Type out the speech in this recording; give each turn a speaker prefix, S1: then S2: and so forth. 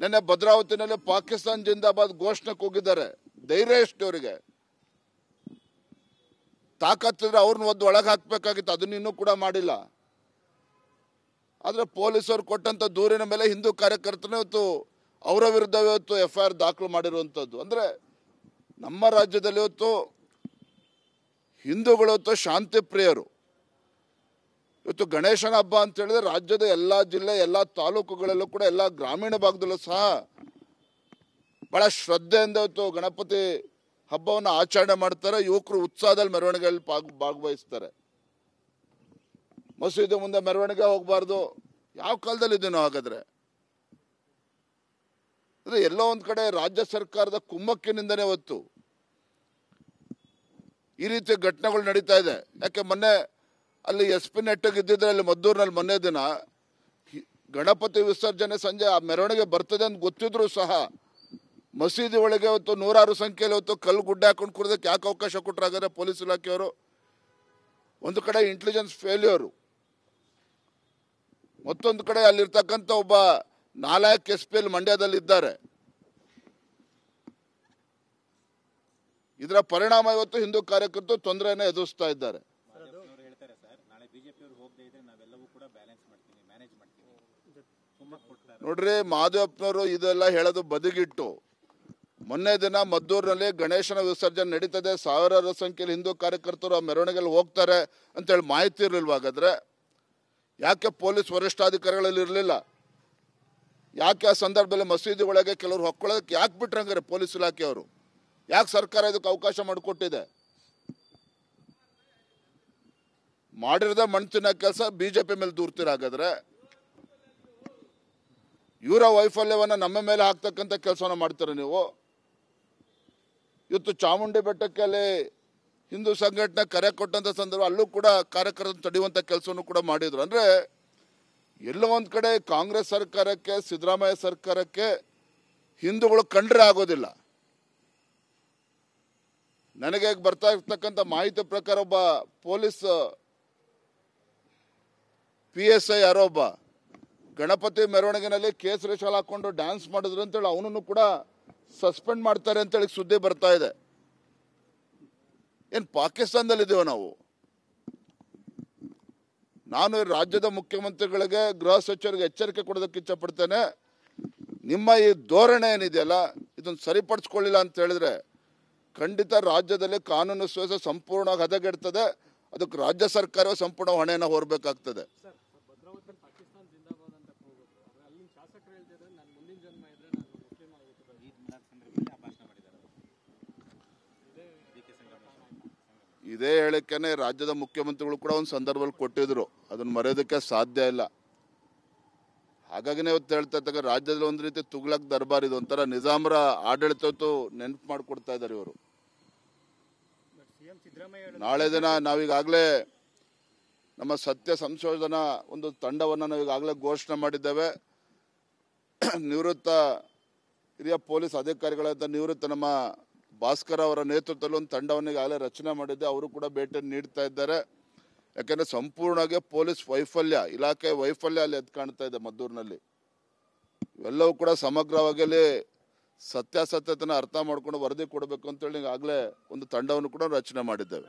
S1: ನೆನ್ನೆ ಭದ್ರಾವತಿನಲ್ಲಿ ಪಾಕಿಸ್ತಾನ್ ಜಿಂದಾಬಾದ್ ಘೋಷಣೆ ಕೂಗಿದ್ದಾರೆ. ಧೈರ್ಯ ಎಷ್ಟು ಅವರಿಗೆ? ತಾಕತ್ತಿದ್ರೆ ಅವ್ರನ್ನ ಒದ್ದು ಒಳಗೆ ಹಾಕಬೇಕಾಗಿತ್ತು, ಅದನ್ನ ಇನ್ನೂ ಕೂಡ ಮಾಡಿಲ್ಲ. ಆದರೆ ಪೊಲೀಸರು ಕೊಟ್ಟಂತ ದೂರಿನ ಮೇಲೆ ಹಿಂದೂ ಕಾರ್ಯಕರ್ತನೇ ಇವತ್ತು ಅವರ ವಿರುದ್ಧ ಇವತ್ತು FIR ದಾಖಲು ಮಾಡಿರುವಂಥದ್ದು. ಅಂದರೆ ನಮ್ಮ ರಾಜ್ಯದಲ್ಲಿ ಇವತ್ತು ಹಿಂದೂಗಳು ಇವತ್ತು ಶಾಂತಿ ಪ್ರಿಯರು. ಇವತ್ತು ಗಣೇಶನ ಹಬ್ಬ ಅಂತ ಹೇಳಿದ್ರೆ ರಾಜ್ಯದ ಎಲ್ಲ ಜಿಲ್ಲೆ, ಎಲ್ಲ ತಾಲೂಕುಗಳಲ್ಲೂ ಕೂಡ, ಎಲ್ಲ ಗ್ರಾಮೀಣ ಭಾಗದಲ್ಲೂ ಸಹ ಬಹಳ ಶ್ರದ್ಧೆಯಿಂದ ಇವತ್ತು ಗಣಪತಿ ಹಬ್ಬವನ್ನು ಆಚರಣೆ ಮಾಡ್ತಾರೆ. ಯುವಕರು ಉತ್ಸಾಹದಲ್ಲಿ ಮೆರವಣಿಗೆಯಲ್ಲಿ ಭಾಗವಹಿಸ್ತಾರೆ. ಮಸೀದಿ ಮುಂದೆ ಮೆರವಣಿಗೆ ಹೋಗಬಾರ್ದು, ಯಾವ ಕಾಲದಲ್ಲಿ ಇದೀವಿ ನಾವು? ಹಾಗಾದ್ರೆ ಅಂದ್ರೆ ಎಲ್ಲೋ ಒಂದ್ ಕಡೆ ರಾಜ್ಯ ಸರ್ಕಾರದ ಕುಮ್ಮಕ್ಕಿನಿಂದನೇ ಇವತ್ತು ಈ ರೀತಿಯ ಘಟನೆಗಳು ನಡೀತಾ ಇದೆ. ಯಾಕೆ ಮೊನ್ನೆ ಅಲ್ಲಿ SP ನೆಟ್ಟಗಿದ್ದಿದ್ರೆ ಅಲ್ಲಿ ಮದ್ದೂರಿನಲ್ಲಿ ಮೊನ್ನೆ ದಿನ ಗಣಪತಿ ವಿಸರ್ಜನೆ ಸಂಜೆ ಆ ಮೆರವಣಿಗೆ ಬರ್ತದೆ ಅಂತ ಗೊತ್ತಿದ್ರು ಸಹ ಮಸೀದಿ ಒಳಗೆ ಇವತ್ತು ನೂರಾರು ಸಂಖ್ಯೆಯಲ್ಲಿ ಇವತ್ತು ಕಲ್ಲು ಗುಡ್ಡೆ ಹಾಕೊಂಡು ಕೂರೋದಕ್ಕೆ ಯಾಕೆ ಅವಕಾಶ ಕೊಟ್ಟರಾಗಾರೆ ಪೊಲೀಸ್ ಇಲಾಖೆಯವರು? ಒಂದು ಕಡೆ ಇಂಟೆಲಿಜೆನ್ಸ್ ಫೇಲ್ಯೂರು, ಮತ್ತೊಂದು ಕಡೆ ಅಲ್ಲಿರ್ತಕ್ಕಂಥ ಒಬ್ಬ ನಾಲಾಯಕ್ SP ಅಲ್ಲಿ ಮಂಡ್ಯದಲ್ಲಿ ಇದ್ದಾರೆ. ಇದರ ಪರಿಣಾಮ ಇವತ್ತು ಹಿಂದೂ ಕಾರ್ಯಕರ್ತರು ತೊಂದರೆಯನ್ನು ಎದುರಿಸ್ತಾ ಇದ್ದಾರೆ. ನೋಡ್ರಿ, ಮಾದೇವಪ್ಪನವರು ಇದೆಲ್ಲ ಹೇಳೋದು ಬದಿಗಿಟ್ಟು ಮೊನ್ನೆ ದಿನ ಮದ್ದೂರಿನಲ್ಲಿ ಗಣೇಶನ ವಿಸರ್ಜನೆ ನಡೀತದೆ, ಸಾವಿರಾರು ಸಂಖ್ಯೆಯಲ್ಲಿ ಹಿಂದೂ ಕಾರ್ಯಕರ್ತರು ಆ ಮೆರವಣಿಗೆಯಲ್ಲಿ ಹೋಗ್ತಾರೆ ಅಂತೇಳಿ ಮಾಹಿತಿ ಇರಲಿಲ್ವ? ಹಾಗಾದ್ರೆ ಯಾಕೆ ಪೊಲೀಸ್ ವರಿಷ್ಠಾಧಿಕಾರಿಗಳಲ್ಲಿ ಇರಲಿಲ್ಲ? ಯಾಕೆ ಆ ಸಂದರ್ಭದಲ್ಲಿ ಮಸೀದಿ ಒಳಗೆ ಕೆಲವರು ಹೊಕ್ಕೊಳ್ಳೋದಕ್ಕೆ ಯಾಕೆ ಬಿಟ್ರಂಗಾರೆ ಪೊಲೀಸ್ ಇಲಾಖೆಯವರು? ಯಾಕೆ ಸರ್ಕಾರ ಇದಕ್ಕೆ ಅವಕಾಶ ಮಾಡಿಕೊಟ್ಟಿದೆ? ಮಾಡಿರದ ಮಣ್ತಿನ ಕೆಲಸ BJP ಮೇಲೆ ದೂರ್ತೀರ. ಹಾಗಾದ್ರೆ ಇವರ ವೈಫಲ್ಯವನ್ನ ನಮ್ಮ ಮೇಲೆ ಹಾಕ್ತಕ್ಕಂಥ ಕೆಲಸವನ್ನ ಮಾಡ್ತೀರ ನೀವು. ಇವತ್ತು ಚಾಮುಂಡಿ ಬೆಟ್ಟಕ್ಕೆ ಅಲ್ಲಿ ಹಿಂದೂ ಸಂಘಟನೆ ಕರೆ ಕೊಟ್ಟಂತ ಸಂದರ್ಭ ಅಲ್ಲೂ ಕೂಡ ಕಾರ್ಯಕರ್ತರನ್ನು ತಡೆಯುವಂತ ಕೆಲಸವನ್ನು ಕೂಡ ಮಾಡಿದ್ರು. ಅಂದ್ರೆ ಎಲ್ಲೋ ಒಂದ್ ಕಡೆ ಕಾಂಗ್ರೆಸ್ ಸರ್ಕಾರಕ್ಕೆ, ಸಿದ್ದರಾಮಯ್ಯ ಸರ್ಕಾರಕ್ಕೆ ಹಿಂದೂಗಳು ಕಂಡ್ರೆ ಆಗೋದಿಲ್ಲ. ನನಗೆ ಬರ್ತಾ ಇರ್ತಕ್ಕಂಥ ಮಾಹಿತಿ ಪ್ರಕಾರ ಒಬ್ಬ ಪೊಲೀಸ್ PSI ಯಾರೋ ಒಬ್ಬ ಗಣಪತಿ ಮೆರವಣಿಗೆನಲ್ಲಿ ಕೇಸರಿ ಶಾಲ್ ಹಾಕೊಂಡು ಡ್ಯಾನ್ಸ್ ಮಾಡಿದ್ರು ಅಂತೇಳಿ ಅವನನ್ನು ಕೂಡ ಸಸ್ಪೆಂಡ್ ಮಾಡ್ತಾರೆ ಅಂತೇಳಿ ಸುದ್ದಿ ಬರ್ತಾ ಇದೆ. ಏನ್ ಪಾಕಿಸ್ತಾನದಲ್ಲಿ ಇದೀವ ನಾವು? ನಾನು ರಾಜ್ಯದ ಮುಖ್ಯಮಂತ್ರಿಗಳಿಗೆ, ಗೃಹ ಸಚಿವರಿಗೆ ಎಚ್ಚರಿಕೆ ಕೊಡೋದಕ್ಕೆ ಇಚ್ಛೆ ಪಡ್ತೇನೆ. ನಿಮ್ಮ ಈ ಧೋರಣೆ ಏನಿದೆಯಲ್ಲ, ಇದನ್ನು ಸರಿಪಡಿಸ್ಕೊಳ್ಳಿಲ್ಲ ಅಂತ ಹೇಳಿದ್ರೆ ಖಂಡಿತ ರಾಜ್ಯದಲ್ಲಿ ಕಾನೂನು ಸುವ್ಯವಸ್ಥೆ ಸಂಪೂರ್ಣವಾಗಿ ಹದಗೆಡ್ತದೆ. ಅದಕ್ಕೆ ರಾಜ್ಯ ಸರ್ಕಾರವೇ ಸಂಪೂರ್ಣ ಹೊಣೆಯನ್ನು ಹೊರಬೇಕಾಗ್ತದೆ. ಇದೇ ಹೇಳಿಕೆನೆ ರಾಜ್ಯದ ಮುಖ್ಯಮಂತ್ರಿಗಳು ಕೂಡ ಒಂದು ಸಂದರ್ಭದಲ್ಲಿ ಕೊಟ್ಟಿದ್ರು, ಅದನ್ನು ಮರೆಯೋದಕ್ಕೆ ಸಾಧ್ಯ ಇಲ್ಲ. ಹಾಗಾಗಿನೇ ಇವತ್ತು ಹೇಳ್ತಾ ಇದ್ದಾಗ ರಾಜ್ಯದಲ್ಲಿ ಒಂದು ರೀತಿ ತುಗ್ಲಕ್ ದರ್ಬಾರ್, ಇದು ಒಂಥರ ನಿಜಾಮರ ಆಡಳಿತ ನೆನಪು ಮಾಡಿಕೊಡ್ತಾ ಇದ್ದಾರೆ ಇವರು. ನಾಳೆ ದಿನ ನಾವೀಗಾಗಲೇ ನಮ್ಮ ಸತ್ಯ ಸಂಶೋಧನಾ ಒಂದು ತಂಡವನ್ನು ನಾವೀಗಾಗಲೇ ಘೋಷಣೆ ಮಾಡಿದ್ದೇವೆ. ನಿವೃತ್ತ ಹಿರಿಯ ಪೊಲೀಸ್ ಅಧಿಕಾರಿಗಳಾದ ನಿವೃತ್ತ ನಮ್ಮ ಭಾಸ್ಕರ್ ಅವರ ನೇತೃತ್ವದಲ್ಲಿ ಒಂದು ತಂಡವನ್ನು ಈಗಾಗಲೇ ರಚನೆ ಮಾಡಿದ್ದೆ. ಅವರು ಕೂಡ ಭೇಟಿಯನ್ನು ನೀಡ್ತಾ ಇದ್ದಾರೆ. ಯಾಕೆಂದರೆ ಸಂಪೂರ್ಣವಾಗಿ ಪೊಲೀಸ್ ವೈಫಲ್ಯ, ಇಲಾಖೆ ವೈಫಲ್ಯ ಅಲ್ಲಿ ಎದ್ದು ಕಾಣ್ತಾ ಇದೆ ಮದ್ದೂರಿನಲ್ಲಿ. ಇವೆಲ್ಲವೂ ಕೂಡ ಸಮಗ್ರವಾಗಿ ಅಲ್ಲಿ ಸತ್ಯಾಸತ್ಯತೆಯನ್ನು ಅರ್ಥ ಮಾಡ್ಕೊಂಡು ವರದಿ ಕೊಡಬೇಕು ಅಂತೇಳಿ ಈಗಾಗಲೇ ಒಂದು ತಂಡವನ್ನು ಕೂಡ ರಚನೆ ಮಾಡಿದ್ದೇವೆ.